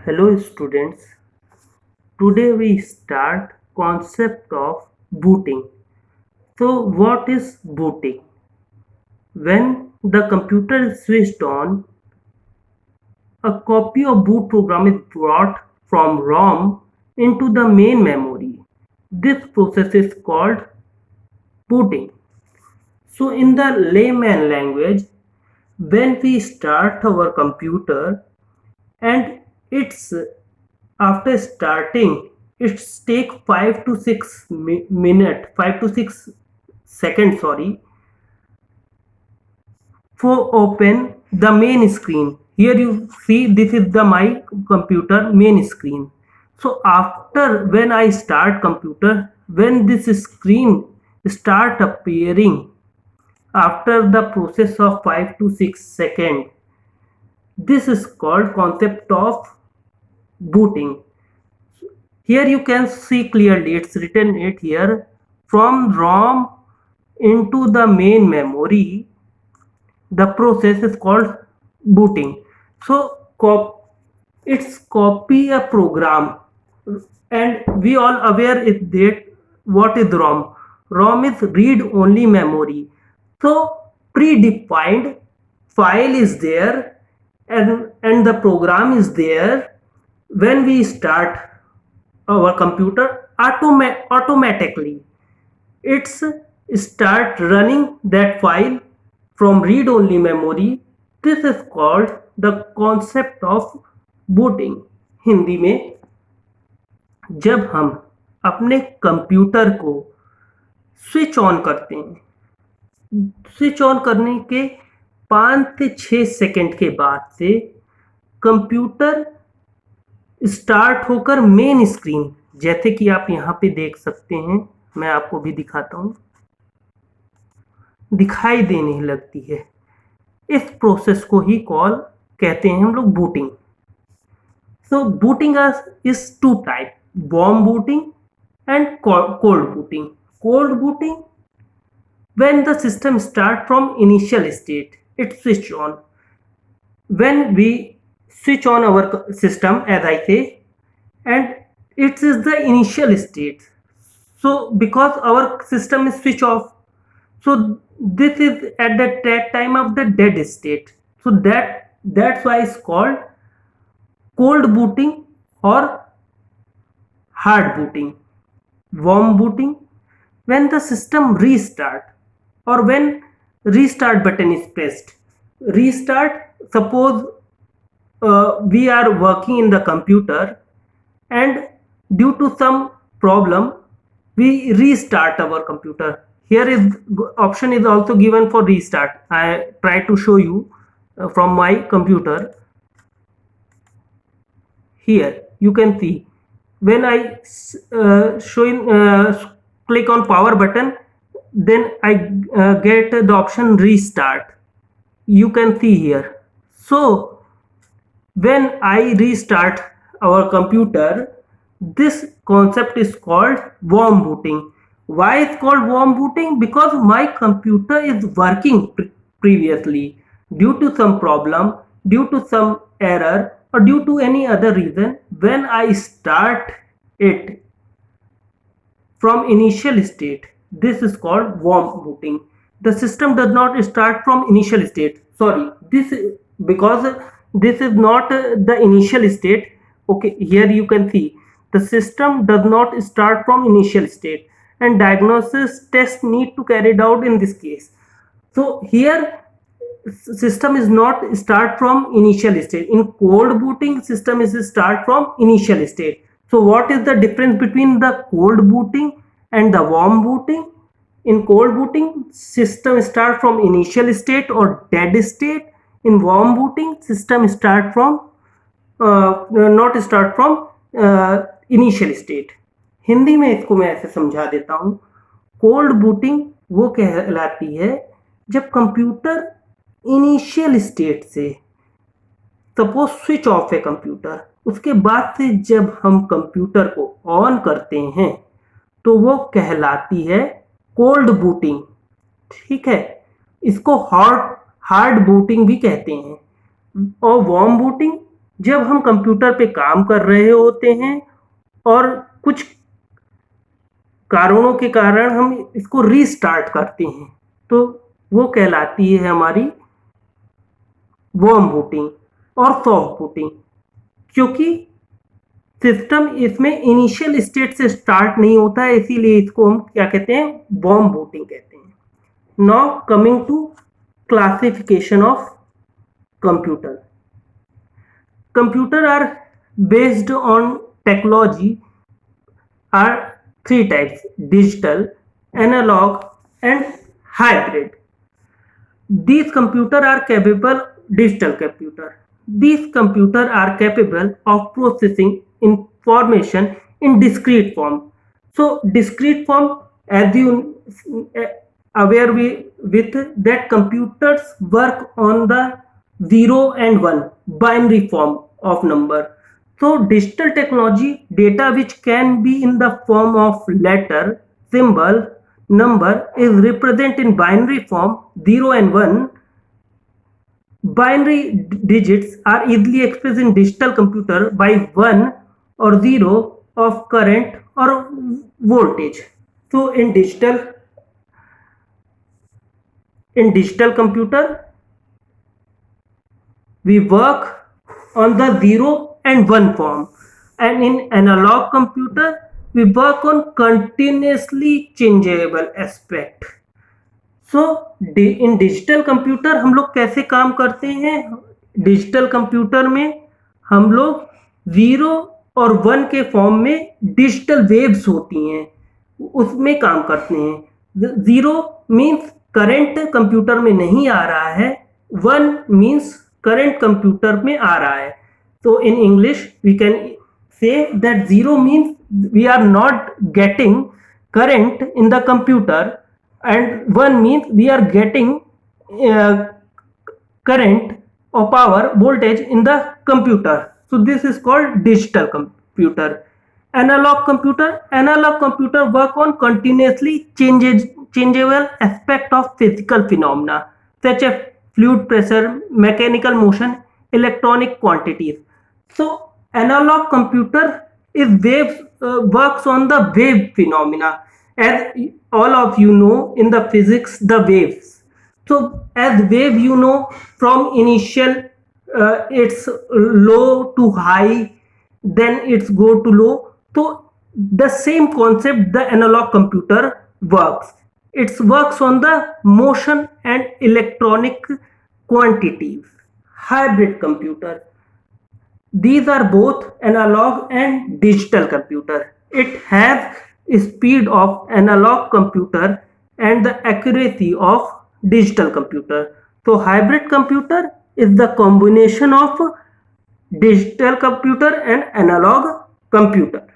Hello students, today we start concept of booting. So what is booting? When the computer is switched on, a copy of boot program is brought from ROM into the main memory. This process is called booting. So in the layman language, when we start our computer and it's after starting it's take 5 to 6 minute 5 to 6 seconds, sorry, for open the main screen. Here you see this is the my computer main screen. So after when I start computer, when this screen start appearing after the process of 5 to 6 seconds, this is called concept of booting. Here you can see clearly it's written it here, from ROM into the main memory. The process is called booting. So it's copy a program, and we all aware is that what is ROM. ROM is read only memory. So predefined file is there, and the program is there. When we start our computer automatically, it's start running that file from read only memory. This is called the concept of booting. Hindi में जब हम अपने computer को switch on करते हैं, switch on करने के 5 से 6 सेकंड के बाद से कंप्यूटर स्टार्ट होकर मेन स्क्रीन, जैसे कि आप यहाँ पे देख सकते हैं, मैं आपको भी दिखाता हूँ, दिखाई देने लगती है। इस प्रोसेस को ही कॉल कहते हैं हम लोग booting. So booting is two type, warm booting and cold booting. Cold booting when the system start from initial state, it switch on. When we switch on our system, as I say, and it is the initial state, so because our system is switch off, so this is at that time of the dead state. So that's why it's called cold booting or hard booting. Warm booting, when the system restart or when restart button is pressed. Restart, suppose we are working in the computer and due to some problem we restart our computer. Here is option is also given for restart. I try to show you from my computer. Here you can see when I click on power button, then I get the option restart. You can see here. So when I restart our computer, this concept is called warm booting. Why it's called warm booting? Because my computer is working previously. Due to some problem, due to some error, or due to any other reason, when I start it from initial state, this is called warm booting. The system does not start from initial state. Sorry, this because this is not the initial state. Okay, here you can see the system does not start from initial state, and diagnosis test need to carried out in this case. So here system is not start from initial state. In cold booting, system is start from initial state. So what is the difference between the cold booting and the warm booting? In cold booting, system start from initial state or dead state. In warm booting, system start from not start from initial state. Hindi में इसको मैं ऐसे समझा देता हूँ। Cold booting वो कहलाती है जब कंप्यूटर इनिशियल स्टेट से, सपोज स्विच ऑफ है कंप्यूटर, उसके बाद से जब हम कंप्यूटर को ऑन करते हैं तो वो कहलाती है कोल्ड बूटिंग। ठीक है, इसको हार्ड बूटिंग भी कहते हैं। और वार्म बूटिंग जब हम कंप्यूटर पे काम कर रहे होते हैं और कुछ कारणों के कारण हम इसको रीस्टार्ट करते हैं, तो वो कहलाती है हमारी वार्म बूटिंग और सॉफ्ट बूटिंग। क्योंकि सिस्टम इसमें इनिशियल स्टेट से स्टार्ट नहीं होता है, इसीलिए इसको हम क्या कहते हैं, वार्म बूटिंग कहते हैं। Now coming to classification of computer. Computer are based on technology are three types: digital, analog, and hybrid. These computer are capable digital computer. These computer are capable of processing information in discrete form. So discrete form, as you aware with that, computers work on the 0 and 1 binary form of number. So digital technology, data which can be in the form of letter, symbol, number is represented in binary form 0 and 1. Binary digits are easily expressed in digital computer by 1 or 0 of current or voltage. So in digital computer, we work on the 0 and 1 form, and in analog computer we work on continuously changeable aspect. So in digital computer हम लोग कैसे काम करते हैं? Digital computer में हम लोग 0 और 1 के फॉर्म में डिजिटल वेव्स होती हैं, उसमें काम करते हैं। 0 मीन्स करंट कंप्यूटर में नहीं आ रहा है, 1 मीन्स करंट कंप्यूटर में आ रहा है। So in English we can say that 0 means we are not getting current in the computer, and 1 means we are getting current or power voltage in the computer. So this is called digital computer. Analog computer work on continuously changeable aspect of physical phenomena such as fluid pressure, mechanical motion, electronic quantities. So analog computer is works on the wave phenomena. As all of you know, in the physics, the waves. So as wave, you know, from initial it's low to high, then it's go to low. So the same concept the analog computer works. It works on the motion and electronic quantities. Hybrid computer, these are both analog and digital computer. It has speed of analog computer and the accuracy of digital computer. So hybrid computer is the combination of digital computer and analog computer.